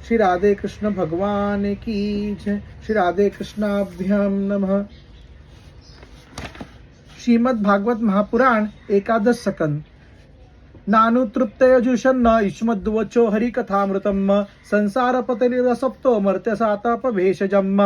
श्री राधे कृष्ण भगवान की जय। श्री राधे कृष्णाभ्याम नमः। श्रीमद् भागवत महापुराण एकादश सकंद। नानुतृप्तयजुषन्न युष्मद्वचो हरिकथामृतम संसार पतलिरसप्तो मर्त्यसाताप भेषजम।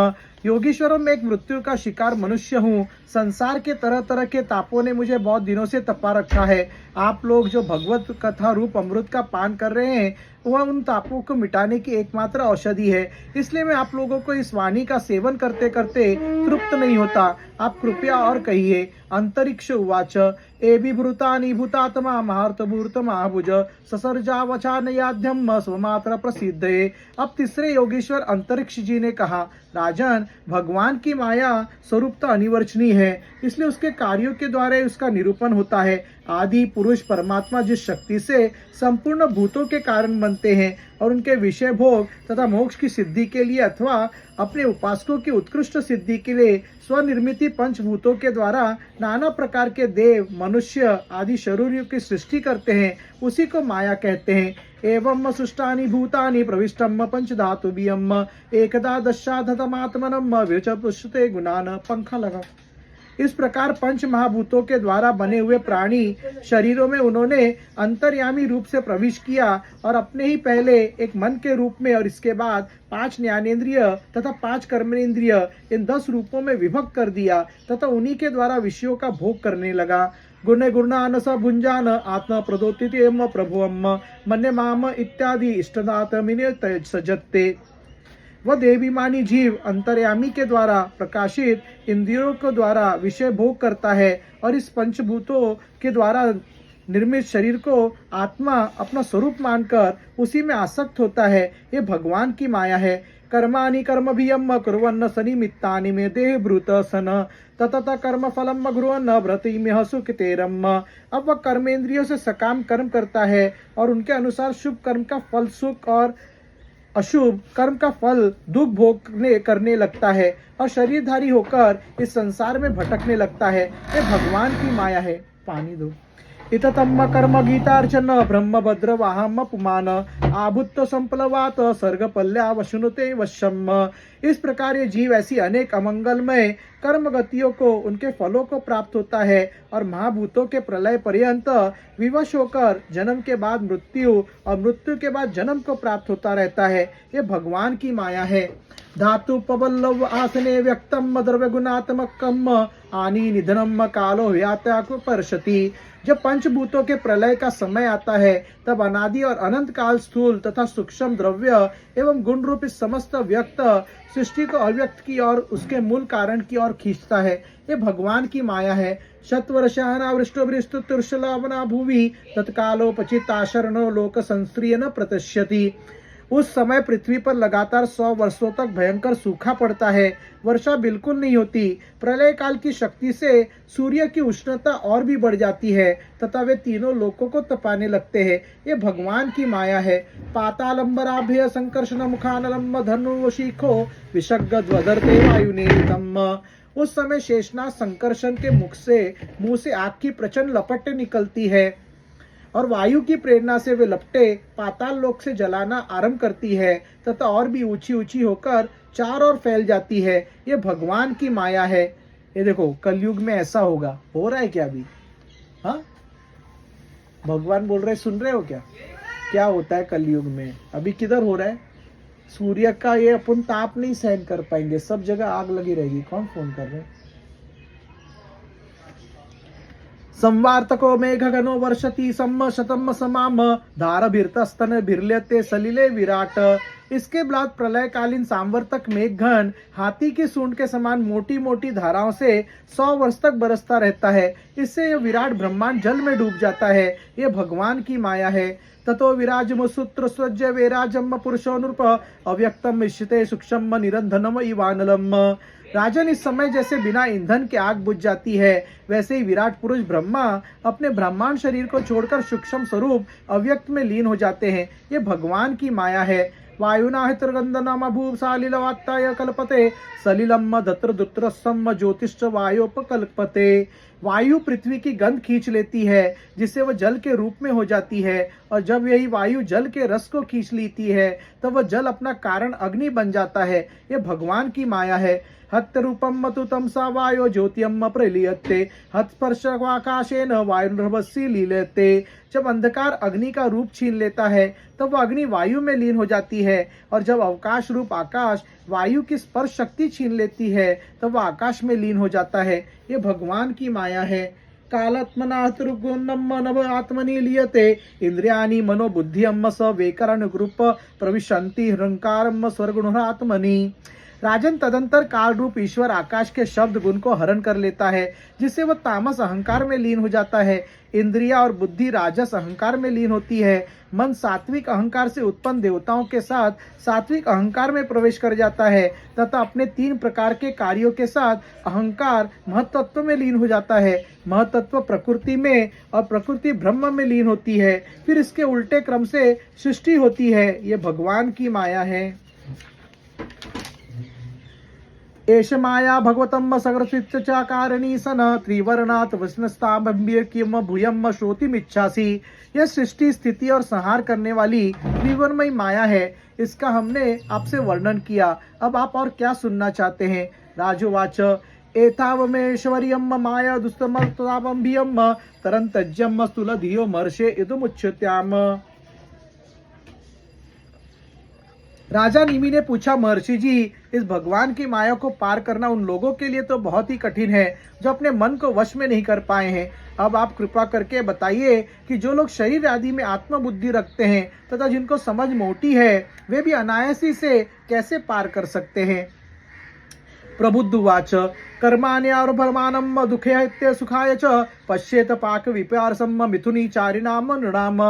योगीश्वरों में एक मृत्यु का शिकार मनुष्य हूँ। संसार के तरह तरह के तापों ने मुझे बहुत दिनों से तपा रखा है। आप लोग जो भगवत कथा रूप अमृत का पान कर रहे हैं वह उन तापों को मिटाने की एकमात्र औषधि है। इसलिए मैं आप लोगों को इस वाणी का सेवन करते करते तृप्त नहीं होता। आप कृपया और कहिए। अंतरिक्ष उवाच एभिभृतानि भूतात्मा महार्तभूर्त महाभुज ससर्जावचानयाध्यम स्वमात्र प्रसिद्धये। अब तीसरे योगेश्वर अंतरिक्ष जी ने कहा, राजन, भगवान की माया स्वरूप तो अनिवर्चनीय है, इसलिए उसके कार्यों के द्वारा उसका निरूपण होता है। आदि पुरुष परमात्मा जिस शक्ति से संपूर्ण भूतों के कारण बनते हैं और उनके विषय भोग तथा मोक्ष की सिद्धि के लिए अथवा अपने उपासकों की उत्कृष्ट सिद्धि के लिए स्वनिर्मित पंचभूतों के द्वारा नाना प्रकार के देव मनुष्य आदि शरीरों की सृष्टि करते हैं, उसी को माया कहते हैं। एवं सृष्टानि भूतानि प्रविष्टम पंचधातुभियम एकदा दशाधतमात्मनम विच पुष्टे गुणान। पंखा लगा। इस प्रकार पंच महाभूतों के द्वारा बने हुए प्राणी शरीरों में उन्होंने अंतर्यामी रूप से प्रवेश किया और अपने ही पहले एक मन के रूप में और इसके बाद 5 ज्ञानेंद्रिय तथा 5 कर्मेंद्रिय इन 10 रूपों में विभक्त कर दिया तथा उन्हीं के द्वारा विषयों का भोग करने लगा। गुण गुणान स भुंजान आत्मा प्रदोतिम प्रभुअम मन्य माम इत्यादि इष्टदात मिने सजत्ते। वह देवीमानी जीव अंतर्यामी के द्वारा प्रकाशित इंद्रियों के द्वारा विषय भोग करता है और इस पंचभूतों के द्वारा निर्मित शरीर को आत्मा अपना स्वरूप मानकर उसी में आसक्त होता है। ये भगवान की माया है। कर्माणि कर्मभियम कुर्वन्न सनिमित्तानि में देह ब्रूत सन ततत कर्म फलम गृहन्न व्रतिमेह सुखतेरम। अब वह कर्मेंद्रियों से सकाम कर्म करता है और उनके अनुसार शुभ कर्म का फल सुख और अशुभ कर्म का फल दुख भोगने करने लगता है और शरीरधारी होकर इस संसार में भटकने लगता है। ये भगवान की माया है। पानी दो। इततम कर्म गीतार्चन ब्रह्म भद्र वाहम पुमान आभुत संपलवात सर्गपल्या वशुनुते वशम। इस प्रकार ये जीव ऐसी अनेक अमंगलमय कर्म गतियों को उनके फलों को प्राप्त होता है और महाभूतों के प्रलय पर्यंत विवश होकर जन्म के बाद मृत्यु और मृत्यु के बाद जन्म को प्राप्त होता रहता है। ये भगवान की माया है। धातु पबल्लव आसने व्यक्तम द्रव्य गुणात्मकम आनी निधनम कालो व्यात्याकुपर्षति। जब पंचभूतों के प्रलय का समय आता है तब अनादि और अनंत काल स्थूल तथा सूक्ष्म द्रव्य एवं गुण रूप इस समस्त व्यक्त सृष्टि को अव्यक्त की और उसके मूल कारण की ओर खींचता है। ये भगवान की माया है। शतवर्षानावृष्टो भूवि तत्कालोपचिताशरणो लोक संस्त्रिय न प्रतिष्यति। उस समय पृथ्वी पर लगातार 100 वर्षों तक भयंकर सूखा पड़ता है। वर्षा बिल्कुल नहीं होती। प्रलय काल की शक्ति से सूर्य की उष्णता और भी बढ़ जाती है तथा वे तीनों लोकों को तपाने लगते हैं। ये भगवान की माया है। पातालंबराभ्य संकर्षण मुखानलम धनुषिखो विषग्गध्वदर्ते वायुनेतम। उस समय शेषनाग संकर्षण के मुंह से आग की प्रचंड लपटें निकलती है और वायु की प्रेरणा से वे लपटे पाताल लोक से जलाना आरंभ करती है तथा और भी ऊंची ऊंची होकर चारों ओर फैल जाती है। ये भगवान की माया है। ये देखो कलयुग में ऐसा होगा। हो रहा है क्या अभी? हाँ, भगवान बोल रहे, सुन रहे हो क्या? क्या होता है कलयुग में? अभी किधर हो रहा है? सूर्य का ये अपन ताप नहीं सहन कर पाएंगे, सब जगह आग लगी रहेगी। कौन फोन कर रहे हैं? संवार्तको मेघगनो वर्षति सम्म शतम समाम धारभिर्तस्तन भिर्ल्यते सलिले विराट। इसके बाद प्रलयकालीन सांवर्तक मेघगण हाथी की सूंड के समान मोटी मोटी धाराओं से 100 वर्ष तक बरसता रहता है। इससे यह विराट ब्रह्मांड जल में डूब जाता है। यह भगवान की माया है। ततो विराजम सूत्र स्वज्य वेराजम पुरुषो नृप अव्यक्तम इष्यते सूक्ष्म निरंधनम इवानलम। राजन, इस समय जैसे बिना ईंधन के आग बुझ जाती है वैसे ही विराट पुरुष ब्रह्मा अपने ब्रह्मांड शरीर को छोड़कर सूक्ष्म स्वरूप अव्यक्त में लीन हो जाते हैं। ये भगवान की माया है। वायुनाहितर्गंधनमभूव सालिलवात्ताय कल्पते सलिलम धत्र दुत्रसम ज्योतिश्च वायोपकल्पते। वायु पृथ्वी की गंध खींच लेती है, जिससे वह जल के रूप में हो जाती है, और जब यही वायु जल के रस को खींच लेती है तब वह जल अपना कारण अग्नि बन जाता है। यह भगवान की माया है। हत रूपम मतु तमसा वायो ज्योतियम प्रलीयते हत स्पर्शवाकाशेन वायुर्भवसी लीलते। जब अंधकार अग्नि का रूप छीन लेता है तब वह अग्नि वायु में लीन हो जाती है, और जब अवकाश रूप आकाश वायु की स्पर्श शक्ति छीन लेती है तब वह आकाश में लीन हो जाता है। ये भगवान की माया है। कालात्मनात्रुगुणम नभ आत्मनि लीयते इंद्रियाणि मनो बुद्धियम स वेकरण ग्रुप प्रविशन्ति हृंकारम स्वर्गुणात्मनि। राजन, तदंतर काल रूप ईश्वर आकाश के शब्द गुण को हरण कर लेता है, जिससे वह तामस अहंकार में लीन हो जाता है। इंद्रिया और बुद्धि राजस अहंकार में लीन होती है। मन सात्विक अहंकार से उत्पन्न देवताओं के साथ सात्विक अहंकार में प्रवेश कर जाता है तथा अपने 3 प्रकार के कार्यों के साथ अहंकार महतत्व में लीन हो जाता है। महतत्व प्रकृति में और प्रकृति ब्रह्म में लीन होती है। फिर इसके उल्टे क्रम से सृष्टि होती है। ये भगवान की माया है। एष माया भगवतम सगरसित च कारणी सन त्रिवर्णात् वस्नस्ताम्बिर किम भूयम श्रोतिमिच्छासी। यह सृष्टि, स्थिति और संहार करने वाली त्रिवर्णमयी माया है। इसका हमने आपसे वर्णन किया। अब आप और क्या सुनना चाहते हैं? राजोवाच एतावमेश्वर्यम माया दुस्तमतापम्भियम तरंतज्यम स्थूलधियो महर्षे इदमुच्यत्याम। राजा निमि ने पूछा, महर्षि जी, इस भगवान की माया को पार करना उन लोगों के लिए तो बहुत ही कठिन है जो अपने मन को वश में नहीं कर पाए हैं। अब आप कृपा करके बताइए कि जो लोग शरीर आदि में आत्मबुद्धि रखते हैं तथा जिनको समझ मोटी है, वे भी अनायासी से कैसे पार कर सकते हैं? प्रबुद्धुवाच कर्माण्यर्भमानम दुःखैत्य सुखाय च पश्येत पाक विपारसम मिथुनी चारिणाम नृणाम।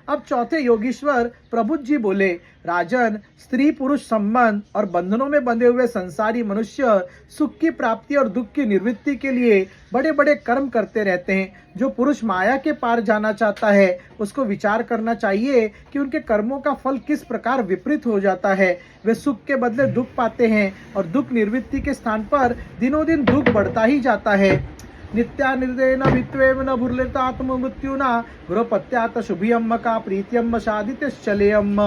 अब चौथे योगीश्वर प्रबुद्ध जी बोले, राजन, स्त्री पुरुष संबंध और बंधनों में बंधे हुए संसारी मनुष्य सुख की प्राप्ति और दुख की निवृत्ति के लिए बड़े बड़े कर्म करते रहते हैं। जो पुरुष माया के पार जाना चाहता है उसको विचार करना चाहिए कि उनके कर्मों का फल किस प्रकार विपरीत हो जाता है। वे सुख के बदले दुख पाते हैं और दुख निवृत्ति के स्थान पर दिनों दिन दुख बढ़ता ही जाता है। नित्यानिर्देन वित्वेव न भुर्लितात्म मृत्युना गृहपत्यात शुभियम का प्रीतियम साधित्यश्चलेयम।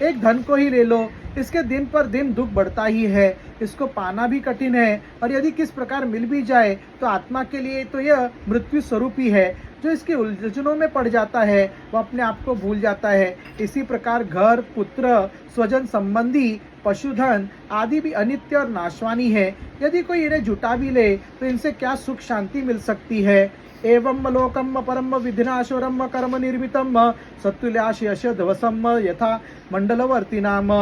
एक धन को ही ले लो, इसके दिन पर दिन दुख बढ़ता ही है। इसको पाना भी कठिन है, और यदि किस प्रकार मिल भी जाए तो आत्मा के लिए तो यह मृत्यु स्वरूप ही है। जो इसके उलझनों में पड़ जाता है वह अपने आप को भूल जाता है। इसी प्रकार घर, पुत्र, स्वजन संबंधी, पशुधन आदि भी अनित्य और नाशवानी है। यदि कोई इन्हें जुटा भी ले तो इनसे क्या सुख शांति मिल सकती है? एवं लोकम परम विधिनाशोरम कर्म निर्मितम सत्तुल्याशयश धवसम यथा मंडलवर्ती नाम।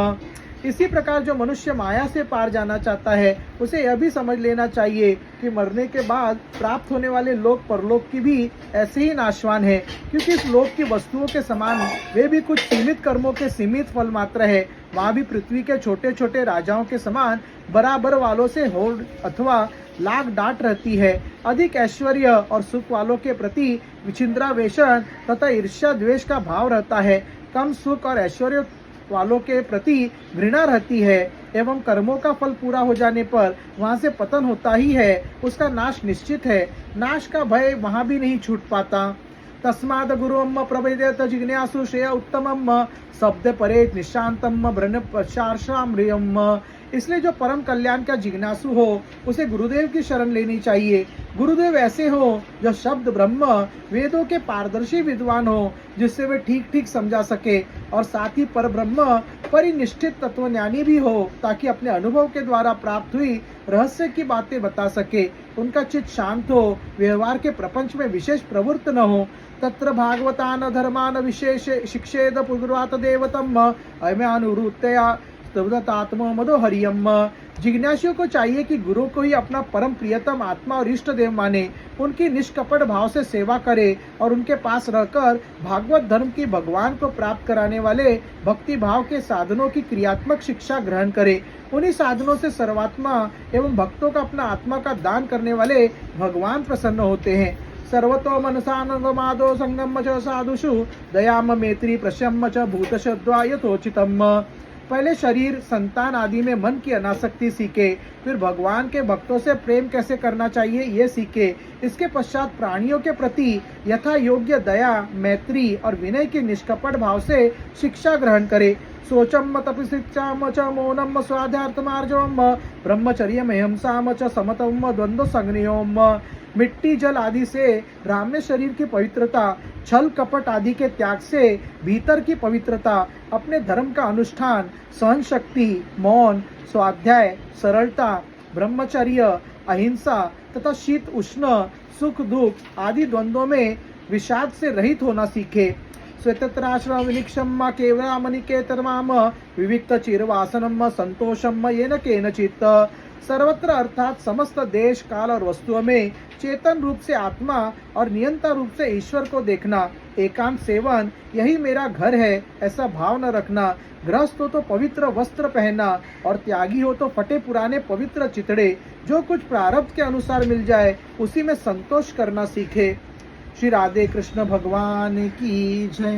इसी प्रकार जो मनुष्य माया से पार जाना चाहता है उसे यह भी समझ लेना चाहिए कि मरने के बाद प्राप्त होने वाले लोक परलोक की भी ऐसे ही नाशवान है, क्योंकि इस लोक की वस्तुओं के समान वे भी कुछ सीमित कर्मों के सीमित फल मात्र है। वहाँ भी पृथ्वी के छोटे छोटे राजाओं के समान बराबर वालों से होड़ अथवा लाग डांट रहती है। अधिक ऐश्वर्य और सुख वालों के प्रति विचिंद्रावेशन तथा ईर्ष्या द्वेष का भाव रहता है। कम सुख और ऐश्वर्य वालों के प्रति घृणा रहती है, एवं कर्मों का फल पूरा हो जाने पर वहां से पतन होता ही है। उसका नाश निश्चित है। नाश का भय वहां भी नहीं छूट पाता। तस्माद गुरुम प्रवेदेत जिज्ञासु श्रेय उत्तमम शब्द परे निशांतम ब्रह्म पश्चार्षाम्रियम। इसलिए जो परम कल्याण का जिज्ञासु हो उसे गुरुदेव की शरण लेनी चाहिए। गुरुदेव ऐसे हो जो शब्द ब्रह्म वेदों के पारदर्शी विद्वान हो, जिससे वे ठीक ठीक समझा सके, और साथ ही पर ब्रह्म परिनिष्ठित तत्वज्ञानी भी हो, ताकि अपने अनुभव के द्वारा प्राप्त हुई रहस्य की बातें बता सके। उनका चित्त शांत हो, व्यवहार के प्रपंच में विशेष प्रवृत्त न हो। तत्र भागवतान धर्मान विशेष शिक्षेद पुरुवात देवतम अयमानुरुत्तया तत्म मदोहरियम। जिज्ञासुओं को चाहिए कि गुरु को ही अपना परम प्रियतम आत्मा और इष्ट देव माने, उनकी निष्कपट भाव से सेवा करे और उनके पास रहकर भागवत धर्म की भगवान को प्राप्त कराने वाले भक्ति भाव के साधनों की क्रियात्मक शिक्षा ग्रहण करे। उन्हीं साधनों से सर्वात्मा एवं भक्तों का अपना आत्मा का दान करने वाले भगवान प्रसन्न होते हैं। सर्वतो मनसानंदमादो संगम च साधुषु दयाम मैत्री प्रशम च भूतशद्वा यथोचितम। पहले शरीर, संतान आदि में मन की अनासक्ति सीखे, फिर भगवान के भक्तों से प्रेम कैसे करना चाहिए ये सीखे। इसके पश्चात प्राणियों के प्रति यथा योग्य दया, मैत्री और विनय की निष्कपट भाव से शिक्षा ग्रहण करे। शोचम तपस्याम च मौनम स्वाध्यार्थमार्जवम ब्रह्मचर्यम अहिंसाम च समतम द्वंद्व संगनियोम। मिट्टी, जल आदि से ब्राह्मण शरीर की पवित्रता, छल कपट आदि के त्याग से भीतर की पवित्रता, अपने धर्म का अनुष्ठान, सहन शक्ति, मौन, स्वाध्याय, सरलता, ब्रह्मचर्य, अहिंसा तथा शीत उष्ण, सुख दुख आदि द्वंद्वों में विषाद से रहित होना सीखे। श्वेतत्राश्रम विनिक्षम केवलामनिकेतरमाम विविक्त चिरवासनम संतोषम येन केनचित। सर्वत्र अर्थात समस्त देश, काल और वस्तुओं में चेतन रूप से आत्मा और नियंता रूप से ईश्वर को देखना। एकांत सेवन यही मेरा घर है ऐसा भाव न रखना। गृहस्थ हो तो पवित्र वस्त्र पहनना और त्यागी हो तो फटे पुराने पवित्र चितड़े। जो कुछ प्रारब्ध के अनुसार मिल जाए उसी में संतोष करना सीखे। श्री राधे कृष्ण भगवान की जय।